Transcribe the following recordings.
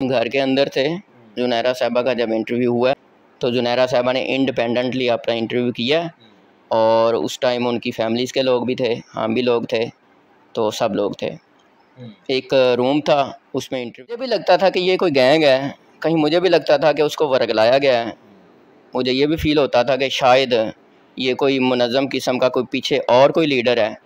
घर के अंदर थे। जुनैरा साहिबा का जब इंटरव्यू हुआ तो जुनैरा साहिबा ने इंडिपेंडेंटली अपना इंटरव्यू किया और उस टाइम उनकी फैमिलीज़ के लोग भी थे, हम भी लोग थे, तो सब लोग थे। एक रूम था, उसमें इंटरव्यू। मुझे भी लगता था कि ये कोई गैंग है, कहीं मुझे भी लगता था कि उसको वर्गलाया गया है। मुझे ये भी फ़ील होता था कि शायद ये कोई मुनज़्ज़म किस्म का कोई पीछे और कोई लीडर है।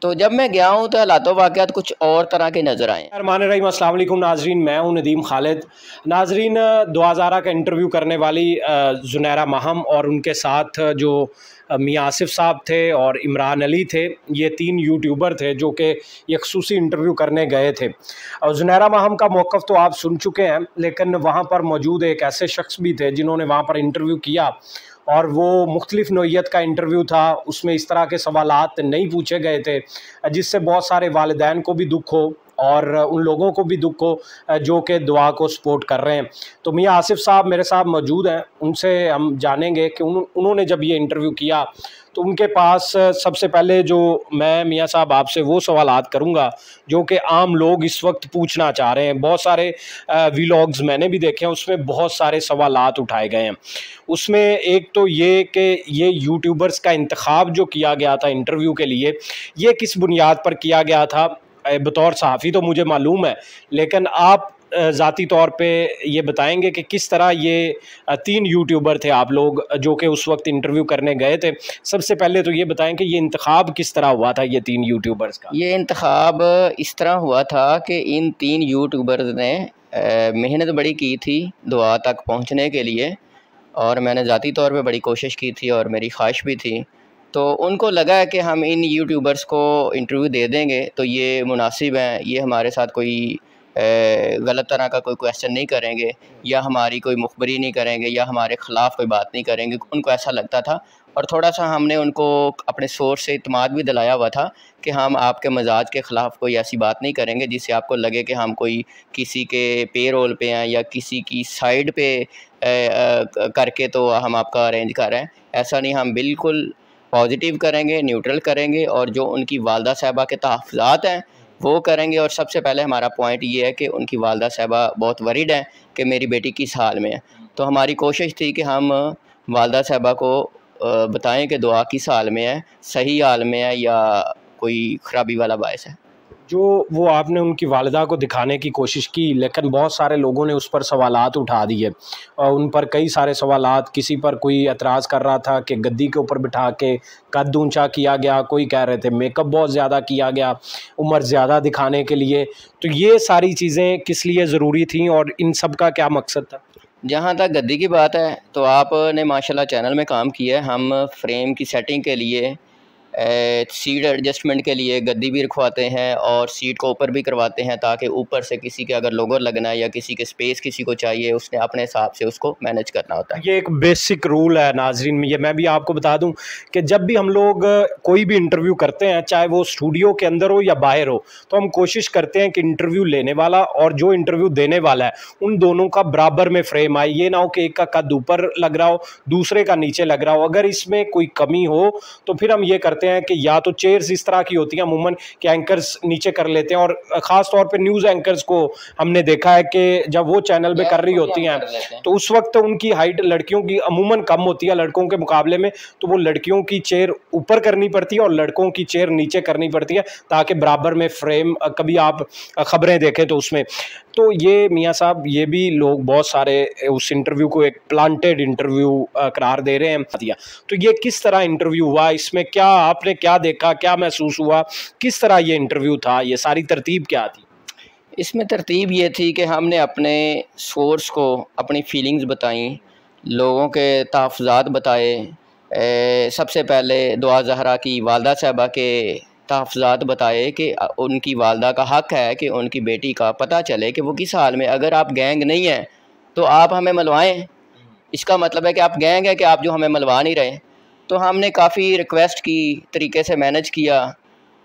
तो जब मैं गया हूँ तो हालात वाक़यात कुछ और तरह के नज़र आए। अस्सलाम वालेकुम नाजरीन, मैं हूँ नदीम खालिद। नाजरीन, 2000 का इंटरव्यू करने वाली जुनैरा महम और उनके साथ जो मियाँ आसिफ साहब थे और इमरान अली थे, ये 3 यूट्यूबर थे जो कि ये ख़ुसूसी इंटरव्यू करने गए थे। और जुनैरा महम का मौक़िफ़ तो आप सुन चुके हैं, लेकिन वहाँ पर मौजूद एक ऐसे शख्स भी थे जिन्होंने वहाँ पर इंटरव्यू किया और वो मुख्तलिफ़ नौइयत का इंटरव्यू था। उसमें इस तरह के सवालात नहीं पूछे गए थे जिससे बहुत सारे वालिदैन को भी दुख हो और उन लोगों को भी दुख हो जो कि दुआ को सपोर्ट कर रहे हैं। तो मियाँ आसिफ साहब मेरे साथ मौजूद हैं, उनसे हम जानेंगे कि उन्होंने जब ये इंटरव्यू किया तो उनके पास सबसे पहले जो मैं मियाँ साहब आपसे वो सवालात करूँगा जो कि आम लोग इस वक्त पूछना चाह रहे हैं। बहुत सारे व्लॉग्स मैंने भी देखे हैं, उसमें बहुत सारे सवालात उठाए गए हैं। उसमें एक तो ये कि ये यूट्यूबर्स का इंतखाब जो किया गया था इंटरव्यू के लिए, ये किस बुनियाद पर किया गया था? बतौर सहाफ़ी तो मुझे मालूम है, लेकिन आप ज़ाती तौर पे ये बताएंगे कि किस तरह ये 3 यूट्यूबर थे आप लोग जो कि उस वक्त इंटरव्यू करने गए थे। सबसे पहले तो ये बताएं कि ये इंतखाब किस तरह हुआ था ये 3 यूट्यूबर्स का? ये इंतखाब इस तरह हुआ था कि इन 3 यूट्यूबर्स ने मेहनत बड़ी की थी दुआ तक पहुंचने के लिए, और मैंने ज़ाती तौर पे बड़ी कोशिश की थी और मेरी ख्वाहिश भी थी। तो उनको लगा कि हम इन यूट्यूबर्स को इंटरव्यू दे देंगे तो ये मुनासिब हैं, ये हमारे साथ कोई गलत तरह का कोई क्वेश्चन नहीं करेंगे या हमारी कोई मुखबरी नहीं करेंगे या हमारे ख़िलाफ़ कोई बात नहीं करेंगे। उनको ऐसा लगता था और थोड़ा-सा हमने उनको अपने सोर्स से इत्मीनान भी दिलाया हुआ था कि हम आपके मजाज के ख़िलाफ़ कोई ऐसी बात नहीं करेंगे जिससे आपको लगे कि हम कोई किसी के पेरोल पे हैं या किसी की साइड पे करके तो हम आपका अरेंज कर रहे हैं। ऐसा नहीं, हम बिल्कुल पॉजिटिव करेंगे, न्यूट्रल करेंगे और जो उनकी वालदा साहिबा के तहफ़्फ़ुज़ात हैं वो करेंगे। और सबसे पहले हमारा पॉइंट ये है कि उनकी वालदा साहिबा बहुत वरीड हैं कि मेरी बेटी किस हाल में है। तो हमारी कोशिश थी कि हम वालदा साहिबा को बताएं कि दुआ किस हाल में है, सही हाल में है या कोई ख़राबी वाला बायस है। जो वो आपने उनकी वालिदा को दिखाने की कोशिश की, लेकिन बहुत सारे लोगों ने उस पर सवालात उठा दिए और उन पर कई सारे सवालात, किसी पर कोई एतराज़ कर रहा था कि गद्दी के ऊपर बिठा के कद ऊंचा किया गया, कोई कह रहे थे मेकअप बहुत ज़्यादा किया गया उम्र ज़्यादा दिखाने के लिए। तो ये सारी चीज़ें किस लिए ज़रूरी थी और इन सब का क्या मकसद था? जहाँ तक गद्दी की बात है तो आपने माशाल्लाह चैनल में काम किया है। हम फ्रेम की सेटिंग के लिए सीट एडजस्टमेंट के लिए गद्दी भी रखवाते हैं और सीट को ऊपर भी करवाते हैं ताकि ऊपर से किसी के अगर लोगो लगना है या किसी के स्पेस किसी को चाहिए, उसने अपने हिसाब से उसको मैनेज करना होता है। ये एक बेसिक रूल है नाजरीन में। ये मैं भी आपको बता दूं कि जब भी हम लोग कोई भी इंटरव्यू करते हैं, चाहे वो स्टूडियो के अंदर हो या बाहर हो, तो हम कोशिश करते हैं कि इंटरव्यू लेने वाला और जो इंटरव्यू देने वाला है उन दोनों का बराबर में फ्रेम आए। ये ना हो कि एक का कद ऊपर लग रहा हो, दूसरे का नीचे लग रहा हो। अगर इसमें कोई कमी हो तो फिर हम ये करते हैं कि या तो चेयर्स इस तरह की होती हैं अमूमन कि एंकर्स नीचे कर लेते हैं, और ख़ास तौर पे न्यूज़ एंकर्स को हमने देखा है कि जब वो चैनल में कर रही होती हैं तो उस वक्त उनकी हाइट लड़कियों की अमूमन कम होती है लड़कों के मुकाबले में, तो वो लड़कियों की चेयर ऊपर करनी पड़ती है और लड़कों की चेयर नीचे करनी पड़ती है ताकि बराबर में फ्रेम, कभी आप खबरें देखें तो उसमें। तो ये मियाँ साहब, ये भी लोग बहुत सारे उस इंटरव्यू को एक प्लांटेड इंटरव्यू करार दे रहे हैं दिया। तो ये किस तरह इंटरव्यू हुआ, इसमें क्या आपने क्या देखा, क्या महसूस हुआ, किस तरह ये इंटरव्यू था, ये सारी तरतीब क्या थी? इसमें तरतीब ये थी कि हमने अपने सोर्स को अपनी फीलिंग्स बताई, लोगों के तहफ़्फ़ुज़ात बताए। सबसे पहले दुआ ज़हरा की वालदा साहिबा के तहफ़्फ़ुज़ात बताए कि उनकी वालदा का हक़ है कि उनकी बेटी का पता चले कि वो किस हाल में। अगर आप गैंग नहीं हैं तो आप हमें मलवाएं, इसका मतलब है कि आप गैंग है कि आप जो हमें मलवा नहीं रहे। तो हमने काफ़ी रिक्वेस्ट की, तरीके से मैनेज किया,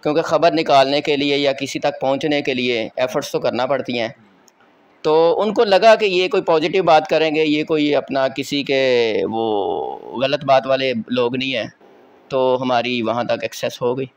क्योंकि ख़बर निकालने के लिए या किसी तक पहुंचने के लिए एफ़र्ट्स तो करना पड़ती हैं। तो उनको लगा कि ये कोई पॉजिटिव बात करेंगे, ये कोई अपना किसी के वो गलत बात वाले लोग नहीं हैं, तो हमारी वहाँ तक एक्सेस हो गई।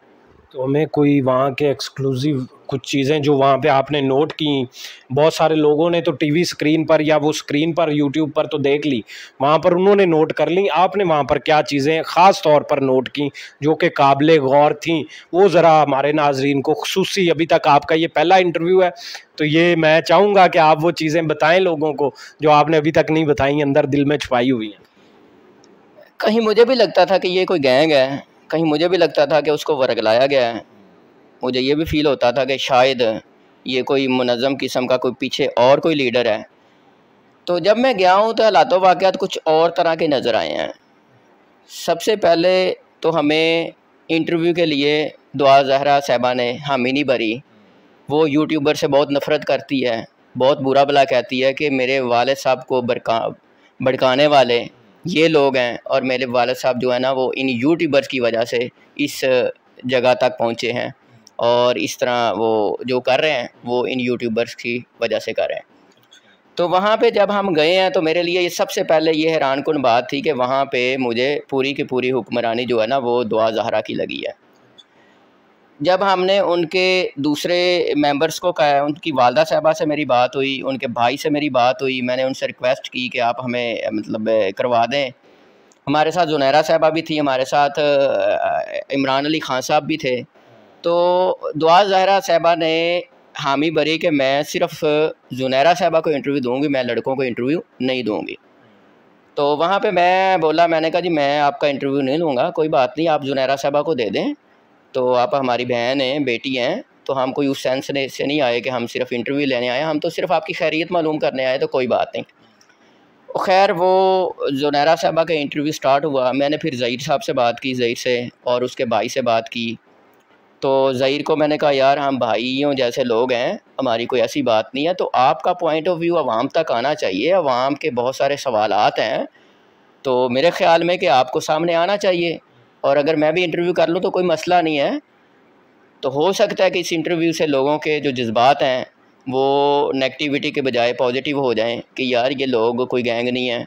तो हमें कोई वहाँ के एक्सक्लूसिव कुछ चीज़ें जो वहाँ पे आपने नोट की, बहुत सारे लोगों ने तो टीवी स्क्रीन पर या वो स्क्रीन पर यूट्यूब पर तो देख ली, वहाँ पर उन्होंने नोट कर ली, आपने वहाँ पर क्या चीज़ें ख़ास तौर पर नोट की जो कि काबिले गौर थी, वो ज़रा हमारे नाजरीन को खुसूसी, अभी तक आपका ये पहला इंटरव्यू है तो ये मैं चाहूँगा कि आप वो चीज़ें बताएं लोगों को जो आपने अभी तक नहीं बताई, अंदर दिल में छुपाई हुई हैं। कहीं मुझे भी लगता था कि ये कोई गैंग है, कहीं मुझे भी लगता था कि उसको वर्गलाया गया है, मुझे ये भी फील होता था कि शायद ये कोई मुनज़्ज़म किस्म का कोई पीछे और कोई लीडर है। तो जब मैं गया हूँ तो हालात वाक़यात कुछ और तरह के नज़र आए हैं। सबसे पहले तो हमें इंटरव्यू के लिए दुआ ज़हरा साहिबा ने हामी नहीं भरी। वो यूट्यूबर से बहुत नफ़रत करती है, बहुत बुरा भला कहती है कि मेरे वालिद साहब को भड़काने वाले ये लोग हैं, और मेरे वालिद साहब जो है ना वो इन यूट्यूबर्स की वजह से इस जगह तक पहुँचे हैं, और इस तरह वो जो कर रहे हैं वो इन यूट्यूबर्स की वजह से कर रहे हैं। तो वहाँ पे जब हम गए हैं तो मेरे लिए ये सबसे पहले ये हैरानकुन बात थी कि वहाँ पे मुझे पूरी की पूरी हुक्मरानी जो है ना वो दुआ ज़हरा की लगी है। जब हमने उनके दूसरे मेंबर्स को कहा, उनकी वालदा साहिबा से मेरी बात हुई, उनके भाई से मेरी बात हुई, मैंने उनसे रिक्वेस्ट की कि आप हमें मतलब करवा दें। हमारे साथ ज़ुनैरा साहिबा भी थी, हमारे साथ इमरान अली ख़ान साहब भी थे। तो दुआ ज़हरा साहिबा ने हामी भरी कि मैं सिर्फ़ ज़ुनैरा साहिबा को इंटरव्यू दूँगी, मैं लड़कों को इंटरव्यू नहीं दूँगी। तो वहाँ पे मैं बोला, मैंने कहा जी मैं आपका इंटरव्यू नहीं लूँगा, कोई बात नहीं, आप ज़ुनैरा साहिबा को दे दें, तो आप हमारी बहन हैं, बेटी हैं, तो हम कोई उस सेंस से नहीं आए कि हम सिर्फ़ इंटरव्यू लेने आए, हम तो सिर्फ़ आपकी खैरियत मालूम करने आए, तो कोई बात नहीं। खैर वो ज़ुनैरा साहिबा का इंटरव्यू स्टार्ट हुआ। मैंने फिर ज़हीर साहब से बात की, ज़हीर से, और उसके भाई से बात की। तो ज़हीर को मैंने कहा यार हम भाइयों जैसे लोग हैं, हमारी कोई ऐसी बात नहीं है, तो आपका पॉइंट ऑफ व्यू आवाम तक आना चाहिए, आवाम के बहुत सारे सवालात हैं, तो मेरे ख़्याल में कि आपको सामने आना चाहिए, और अगर मैं भी इंटरव्यू कर लूँ तो कोई मसला नहीं है। तो हो सकता है कि इस इंटरव्यू से लोगों के जो जज्बात हैं वो नेगेटिविटी के बजाय पॉजिटिव हो जाएं कि यार ये लोग कोई गैंग नहीं है।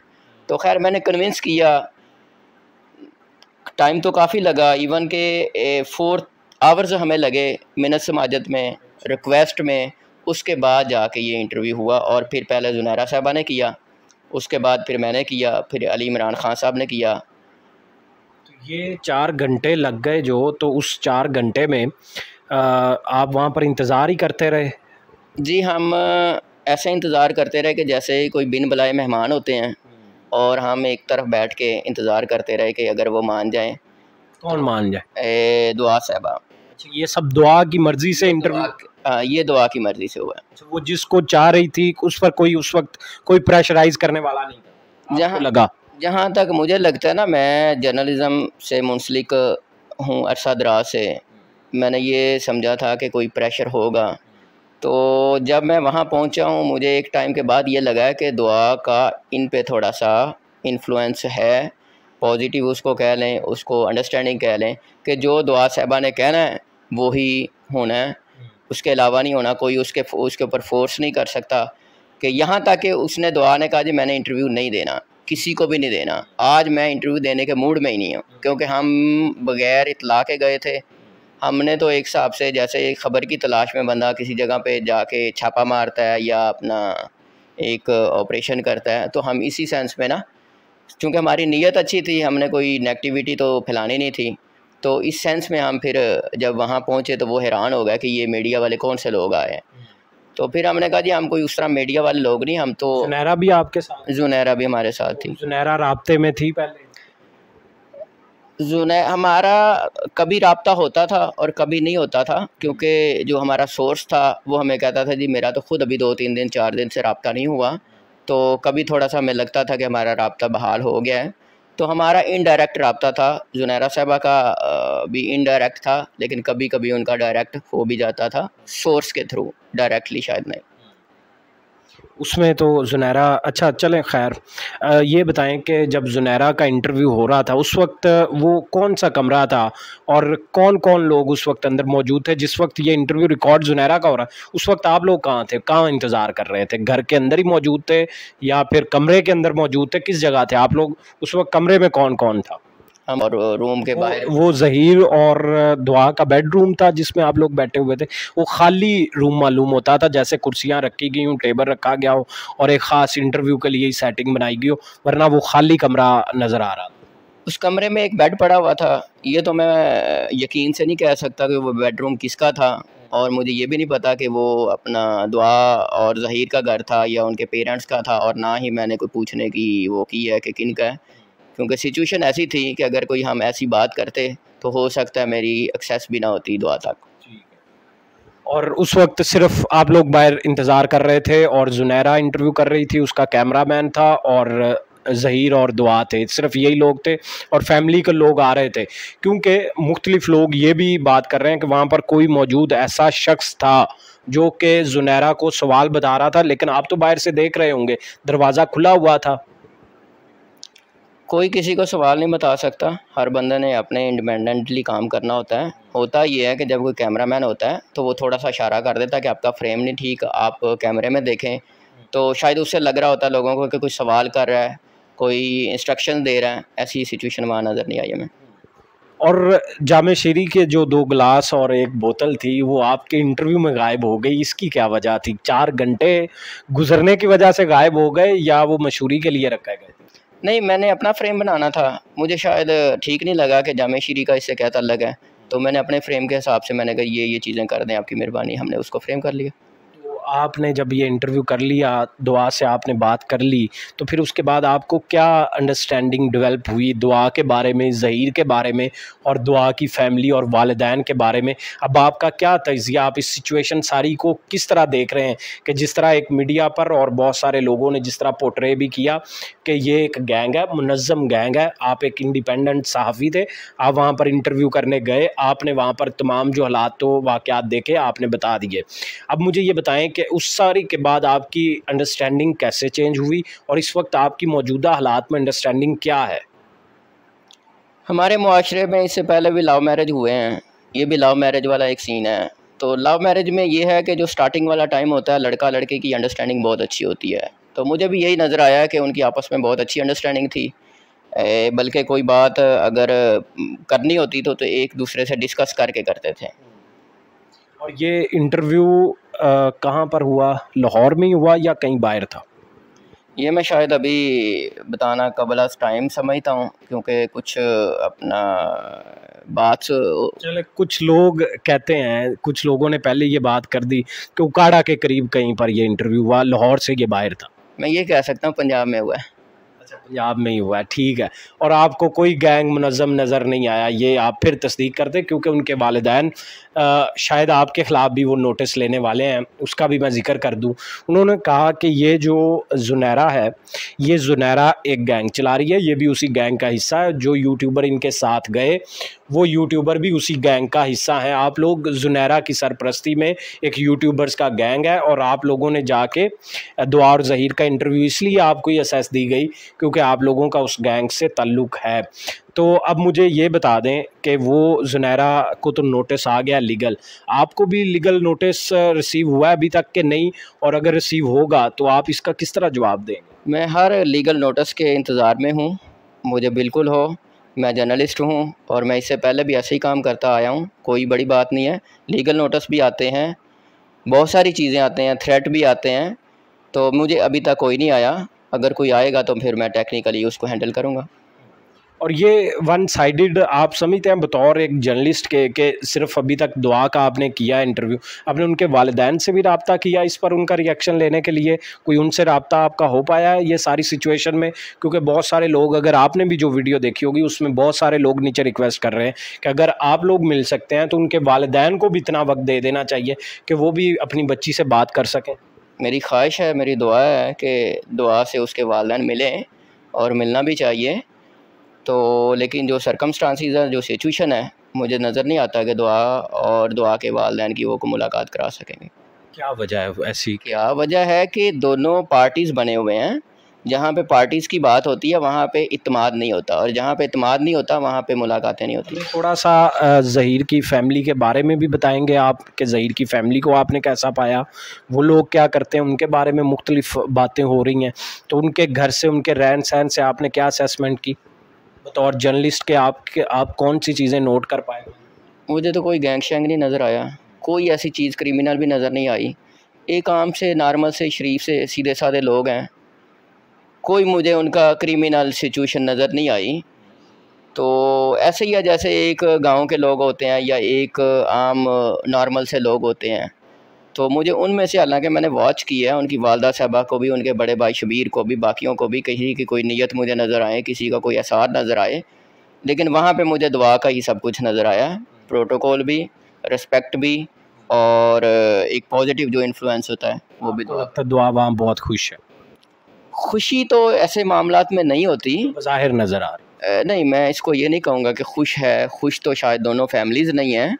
तो खैर मैंने कन्विंस किया, टाइम तो काफ़ी लगा, इवन के 4 आवर्स हमें लगे मिन्नत समाजत में, रिक्वेस्ट में, उसके बाद जाके ये इंटरव्यू हुआ। और फिर पहले ज़ुनैरा साहिबा ने किया, उसके बाद फिर मैंने किया, फिर अली इमरान ख़ान साहब ने किया। ये 4 घंटे लग गए जो, तो उस 4 घंटे में आप वहाँ पर इंतज़ार ही करते रहे? जी, हम ऐसे इंतज़ार करते रहे कि जैसे कोई बिन बुलाए मेहमान होते हैं, और हम एक तरफ बैठ के इंतज़ार करते रहे कि अगर वो मान जाएं। कौन मान जाए? दुआ साहिबा। अच्छा, ये सब दुआ की मर्ज़ी से इंटरव्यू? हाँ, ये दुआ की मर्ज़ी से हुआ है। अच्छा, वो जिसको चाह रही थी उस पर कोई उस वक्त कोई प्रेशराइज़ करने वाला नहीं था, जहाँ लगा? जहाँ तक मुझे लगता है ना, मैं जर्नलिज़म से मुंसलिक हूँ अरसा दराज से, मैंने ये समझा था कि कोई प्रेशर होगा। तो जब मैं वहाँ पहुँचा हूँ, मुझे एक टाइम के बाद ये लगा है कि दुआ का इन पे थोड़ा सा इन्फ्लुएंस है, पॉजिटिव उसको कह लें, उसको अंडरस्टैंडिंग कह लें, कि जो दुआ साहिबा ने कहना है वो ही होना है, उसके अलावा नहीं होना। कोई उसके ऊपर फोर्स नहीं कर सकता। कि यहाँ तक कि उसने दुआ ने कहा जी मैंने इंटरव्यू नहीं देना, किसी को भी नहीं देना। आज मैं इंटरव्यू देने के मूड में ही नहीं हूँ, क्योंकि हम बग़ैर इत्तला के गए थे। हमने तो एक हिसाब से जैसे एक ख़बर की तलाश में बंदा किसी जगह पे जाके छापा मारता है या अपना एक ऑपरेशन करता है, तो हम इसी सेंस में ना, चूँकि हमारी नीयत अच्छी थी, हमने कोई नेगेटिविटी तो फैलानी नहीं थी, तो इस सेंस में हम फिर जब वहाँ पहुँचे तो वो हैरान हो गया कि ये मीडिया वाले कौन से लोग आए हैं। तो फिर हमने कहा जी हम कोई उस तरह मीडिया वाले लोग नहीं, हम तो। ज़ुनैरा भी आपके साथ? ज़ुनैरा भी हमारे साथ थी। ज़ुनैरा राब्ते में थी पहले? हमारा कभी राब्ता होता था और कभी नहीं होता था, क्योंकि जो हमारा सोर्स था वो हमें कहता था जी मेरा तो ख़ुद अभी 2-3 दिन 4 दिन से राब्ता नहीं हुआ। तो कभी थोड़ा सा हमें लगता था कि हमारा राब्ता बहाल हो गया है, तो हमारा इनडायरेक्ट राब्ता था। ज़ुनैरा साहिबा का भी इनडायरेक्ट था, लेकिन कभी कभी उनका डायरेक्ट हो भी जाता था, सोर्स के थ्रू, डायरेक्टली शायद नहीं। उसमें तो ज़ुनैरा, अच्छा चलें खैर, ये बताएं कि जब ज़ुनैरा का इंटरव्यू हो रहा था उस वक्त वो कौन सा कमरा था और कौन कौन लोग उस वक्त अंदर मौजूद थे? जिस वक्त ये इंटरव्यू रिकॉर्ड ज़ुनैरा का हो रहा उस वक्त आप लोग कहाँ थे, कहाँ इंतज़ार कर रहे थे? घर के अंदर ही मौजूद थे या फिर कमरे के अंदर मौजूद थे? किस जगह थे आप लोग उस वक्त? कमरे में कौन कौन था? हम और रूम के बाहर वो ज़हीर और दुआ का बेडरूम था जिसमें आप लोग बैठे हुए थे, वो खाली रूम मालूम होता था, जैसे कुर्सियां रखी गई हूँ, टेबल रखा गया हो और एक ख़ास इंटरव्यू के लिए ही सेटिंग बनाई गई हो, वरना वो खाली कमरा नज़र आ रहा था। उस कमरे में एक बेड पड़ा हुआ था। ये तो मैं यकीन से नहीं कह सकता कि वो बेडरूम किसका था, और मुझे ये भी नहीं पता कि वो अपना दुआ और ज़हीर का घर था या उनके पेरेंट्स का था, और ना ही मैंने कोई पूछने की वो की है कि किन का है, क्योंकि सिचुएशन ऐसी थी कि अगर कोई हम ऐसी बात करते तो हो सकता है मेरी एक्सेस भी ना होती दुआ तक। और उस वक्त सिर्फ आप लोग बाहर इंतज़ार कर रहे थे और जुनैरा इंटरव्यू कर रही थी, उसका कैमरामैन था और ज़हीर और दुआ थे, सिर्फ यही लोग थे और फैमिली के लोग आ रहे थे, क्योंकि मुख्तलिफ लोग ये भी बात कर रहे हैं कि वहाँ पर कोई मौजूद ऐसा शख्स था जो कि जुनैरा को सवाल बता रहा था, लेकिन आप तो बाहर से देख रहे होंगे दरवाज़ा खुला हुआ था। कोई किसी को सवाल नहीं बता सकता, हर बंदे ने अपने इंडिपेंडेंटली काम करना होता है। होता ये है कि जब कोई कैमरामैन होता है तो वो थोड़ा सा इशारा कर देता है कि आपका फ्रेम नहीं ठीक, आप कैमरे में देखें, तो शायद उससे लग रहा होता है लोगों को कि कुछ सवाल कर रहा है, कोई इंस्ट्रक्शन दे रहा है। ऐसी सिचुएशन वहाँ नज़र नहीं आई हमें। और जामे शीरी के जो 2 गिलास और 1 बोतल थी वो आपके इंटरव्यू में गायब हो गई, इसकी क्या वजह थी? 4 घंटे गुजरने की वजह से गायब हो गए या वो मशहूरी के लिए रखे गए? नहीं, मैंने अपना फ्रेम बनाना था, मुझे शायद ठीक नहीं लगा कि जामे शीरी का इससे क्या ताल्लुक है, तो मैंने अपने फ्रेम के हिसाब से मैंने कहा ये चीज़ें कर दें आपकी मेहरबानी, हमने उसको फ्रेम कर लिया। तो आपने जब ये इंटरव्यू कर लिया, दुआ से आपने बात कर ली, तो फिर उसके बाद आपको क्या अंडरस्टैंडिंग डेवलप हुई दुआ के बारे में, ज़हीर के बारे में और दुआ की फैमिली और वालिदैन के बारे में? अब आपका क्या तज़िया, आप इस सिचुएशन सारी को किस तरह देख रहे हैं कि जिस तरह एक मीडिया पर और बहुत सारे लोगों ने जिस तरह पोर्ट्रे भी किया कि ये एक गैंग है, मुनज़्ज़म गैंग है, आप एक इंडिपेंडेंट सहाफ़ी थे, आप वहाँ पर इंटरव्यू करने गए, आपने वहाँ पर तमाम जो हालात तो वाक़यात देखे आपने बता दिए। अब मुझे ये बताएं कि उस सारी के बाद आपकी अंडरस्टैंडिंग कैसे चेंज हुई और इस वक्त आपकी मौजूदा हालात में अंडरस्टैंडिंग क्या है? हमारे मुआशरे में इससे पहले भी लव मैरिज हुए हैं, ये भी लव मैरिज वाला एक सीन है। तो लव मैरिज में ये है कि जो स्टार्टिंग वाला टाइम होता है लड़का लड़के की अंडरस्टैंडिंग बहुत अच्छी होती है, तो मुझे भी यही नज़र आया कि उनकी आपस में बहुत अच्छी अंडरस्टैंडिंग थी। बल्कि कोई बात अगर करनी होती तो एक दूसरे से डिस्कस करके करते थे। और ये इंटरव्यू कहाँ पर हुआ? लाहौर में ही हुआ या कहीं बाहर था? ये मैं शायद अभी बताना कबल टाइम समझता हूँ, क्योंकि कुछ अपना बात चले, कुछ लोग कहते हैं, कुछ लोगों ने पहले ये बात कर दी कि उकाड़ा के करीब कहीं पर ये इंटरव्यू हुआ, लाहौर से ये बाहर था। मैं ये कह सकता हूँ पंजाब में हुआ है। अच्छा, पंजाब में ही हुआ है, ठीक है। और आपको कोई गैंग मुनज़्ज़म नज़र नहीं आया, ये आप फिर तस्दीक करते, क्योंकि उनके वालिदैन शायद आपके ख़िलाफ़ भी वो नोटिस लेने वाले हैं, उसका भी मैं ज़िक्र कर दूं। उन्होंने कहा कि ये जो जुनैरा है, ये जुनैरा एक गैंग चला रही है, ये भी उसी गैंग का हिस्सा है, जो यूट्यूबर इनके साथ गए वो यूट्यूबर भी उसी गैंग का हिस्सा हैं। आप लोग जुनैरा की सरपरस्ती में एक यूट्यूबर्स का गैंग है और आप लोगों ने जाके दुआ और ज़हीर का इंटरव्यू, इसलिए आपको ये असेस दी गई क्योंकि आप लोगों का उस गैंग से ताल्लुक़ है। तो अब मुझे ये बता दें कि वो जुनैरा को तो नोटिस आ गया लीगल, आपको भी लीगल नोटिस रिसीव हुआ है अभी तक कि नहीं? और अगर रिसीव होगा तो आप इसका किस तरह जवाब देंगे? मैं हर लीगल नोटिस के इंतज़ार में हूँ, मुझे बिल्कुल हो। मैं जर्नलिस्ट हूँ और मैं इससे पहले भी ऐसे ही काम करता आया हूँ, कोई बड़ी बात नहीं है। लीगल नोटिस भी आते हैं, बहुत सारी चीज़ें आते हैं, थ्रेट भी आते हैं, तो मुझे अभी तक कोई नहीं आया। अगर कोई आएगा तो फिर मैं टेक्निकली उसको हैंडल करूँगा। और ये वन साइडेड आप समझते हैं बतौर एक जर्नलिस्ट के सिर्फ अभी तक दुआ का आपने किया इंटरव्यू, आपने उनके वालिदैन से भी रब्ता किया इस पर उनका रिएक्शन लेने के लिए? कोई उनसे रब्ता आपका हो पाया है ये सारी सिचुएशन में? क्योंकि बहुत सारे लोग, अगर आपने भी जो वीडियो देखी होगी उसमें बहुत सारे लोग नीचे रिक्वेस्ट कर रहे हैं कि अगर आप लोग मिल सकते हैं तो उनके वालिदैन को भी इतना वक्त दे देना चाहिए कि वो भी अपनी बच्ची से बात कर सकें। मेरी ख्वाहिश है, मेरी दुआ है कि दुआ से उसके वालिदैन मिलें और मिलना भी चाहिए। तो लेकिन जो सर्कमस्टांसिस है, जो सिचुएशन है, मुझे नज़र नहीं आता कि दुआ और दुआ के वालिदैन की वो को मुलाकात करा सकेंगे। क्या वजह है ऐसी? क्या वजह है कि दोनों पार्टीज़ बने हुए हैं, जहाँ पे पार्टीज़ की बात होती है वहाँ पे इत्मीनान नहीं होता, और जहाँ पे इत्मीनान नहीं होता वहाँ पे मुलाकातें नहीं होती। थोड़ा सा ज़हीर की फ़ैमिली के बारे में भी बताएंगे आप कि ज़हीर की फ़ैमिली को आपने कैसा पाया, वो लोग क्या करते हैं, उनके बारे में मुख्तलिफ़ बातें हो रही हैं, तो उनके घर से, उनके रहन सहन से आपने क्या असेसमेंट की? बतौर जर्नलिस्ट के आप कौन सी चीज़ें नोट कर पाए? मुझे तो कोई गैंग शैंग नहीं नज़र आया, कोई ऐसी चीज़ क्रिमिनल भी नज़र नहीं आई। एक आम से नॉर्मल से शरीफ से सीधे साधे लोग हैं, कोई मुझे उनका क्रिमिनल सिचुएशन नज़र नहीं आई। तो ऐसे ही है जैसे एक गांव के लोग होते हैं या एक आम नॉर्मल से लोग होते हैं। तो मुझे उनमें से, हालांकि मैंने वॉच किया है, उनकी वालदा साहबा को भी, उनके बड़े भाई शबीर को भी, बाकियों को भी, किसी की कोई नीयत मुझे नज़र आए, किसी का कोई आसार नज़र आए, लेकिन वहाँ पे मुझे दुआ का ही सब कुछ नज़र आया। प्रोटोकॉल भी, रिस्पेक्ट भी, और एक पॉजिटिव जो इन्फ्लुएंस होता है वो भी। दुआ वहाँ बहुत खुश है? खुशी तो ऐसे मामलात में नहीं होती, ज़ाहिर नज़र आ रही। नहीं, मैं इसको ये नहीं कहूँगा कि खुश है। खुश तो शायद दोनों फैमिलीज़ नहीं हैं,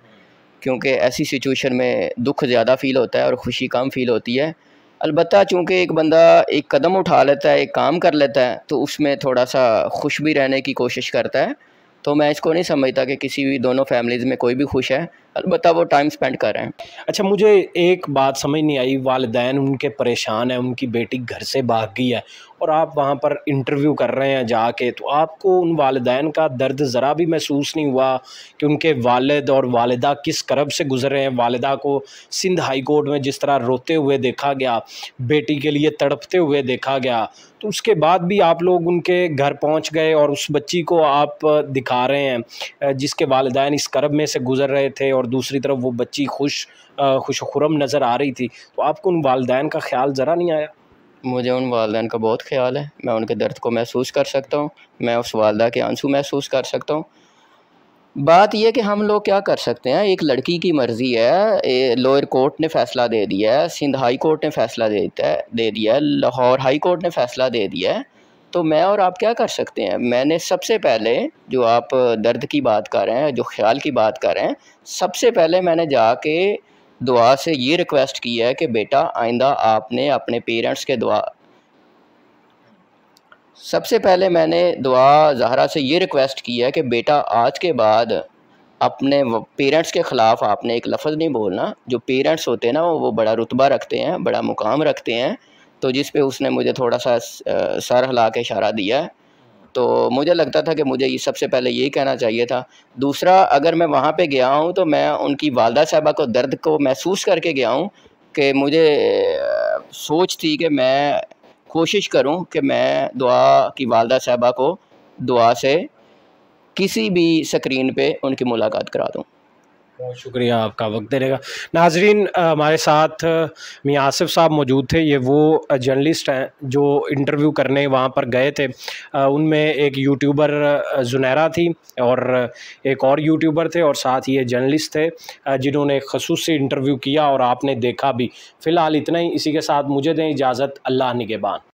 क्योंकि ऐसी सिचुएशन में दुख ज़्यादा फ़ील होता है और खुशी कम फ़ील होती है। अलबत्ता चूँकि एक बंदा एक कदम उठा लेता है, एक काम कर लेता है, तो उसमें थोड़ा सा खुश भी रहने की कोशिश करता है। तो मैं इसको नहीं समझता कि किसी भी दोनों फैमिलीज़ में कोई भी खुश है, अलबत्ता वो टाइम स्पेंड कर रहे हैं। अच्छा, मुझे एक बात समझ नहीं आई, वालिदैन उनके परेशान हैं, उनकी बेटी घर से भाग गई है और आप वहाँ पर इंटरव्यू कर रहे हैं जाके, तो आपको उन वालिदैन का दर्द ज़रा भी महसूस नहीं हुआ कि उनके वालिद और वालिदा किस करब से गुज़र रहे हैं? वालिदा को सिंध हाई कोर्ट में जिस तरह रोते हुए देखा गया, बेटी के लिए तड़पते हुए देखा गया, तो उसके बाद भी आप लोग उनके घर पहुँच गए और उस बच्ची को आप दिखा रहे हैं जिसके वालिदैन इस करब में से गुज़र रहे थे, और दूसरी तरफ वो बच्ची खुश खुरम नज़र आ रही थी। तो आपको उन वालिदैन का ख़्याल ज़रा नहीं आया? मुझे उन वालिदैन का बहुत ख़्याल है, मैं उनके दर्द को महसूस कर सकता हूँ, मैं उस वालिदा के आंसू महसूस कर सकता हूँ। बात यह कि हम लोग क्या कर सकते हैं, एक लड़की की मर्ज़ी है, लोअर कोर्ट ने फ़ैसला दे दिया है, सिंध हाई कोर्ट ने फ़ैसला दे दिया है, लाहौर हाई कोर्ट ने फ़ैसला दे दिया है, तो मैं और आप क्या कर सकते हैं? मैंने सबसे पहले, जो आप दर्द की बात कर रहे हैं, जो ख़्याल की बात कर रहे हैं, सबसे पहले मैंने जाके दुआ से ये रिक्वेस्ट की है कि बेटा आइंदा आपने अपने पेरेंट्स के दुआ, सबसे पहले मैंने दुआ ज़हरा से ये रिक्वेस्ट की है कि बेटा आज के बाद अपने पेरेंट्स के ख़िलाफ़ आपने एक लफ्ज़ नहीं बोलना। जो पेरेंट्स होते हैं ना, वो बड़ा रुतबा रखते हैं, बड़ा मुकाम रखते हैं। तो जिस पे उसने मुझे थोड़ा सा सर हिला के इशारा दिया है, तो मुझे लगता था कि मुझे ये सबसे पहले यही कहना चाहिए था। दूसरा, अगर मैं वहाँ पे गया हूँ तो मैं उनकी वालदा साहबा को दर्द को महसूस करके गया हूँ कि मुझे सोच थी कि मैं कोशिश करूं कि मैं दुआ की वालदा साहबा को दुआ से किसी भी स्क्रीन पे उनकी मुलाकात करा दूं। बहुत शुक्रिया आपका वक्त देने का। नाजरीन, हमारे साथ मियां आसिफ साहब मौजूद थे। ये वो जर्नलिस्ट हैं जो इंटरव्यू करने वहाँ पर गए थे। उनमें एक यूट्यूबर जुनैरा थी और एक और यूट्यूबर थे, और साथ ये जर्नलिस्ट थे जिन्होंने ख़ुसूसी इंटरव्यू किया और आपने देखा भी। फ़िलहाल इतना ही, इसी के साथ मुझे दें इजाज़त। अल्लाह निगहबान।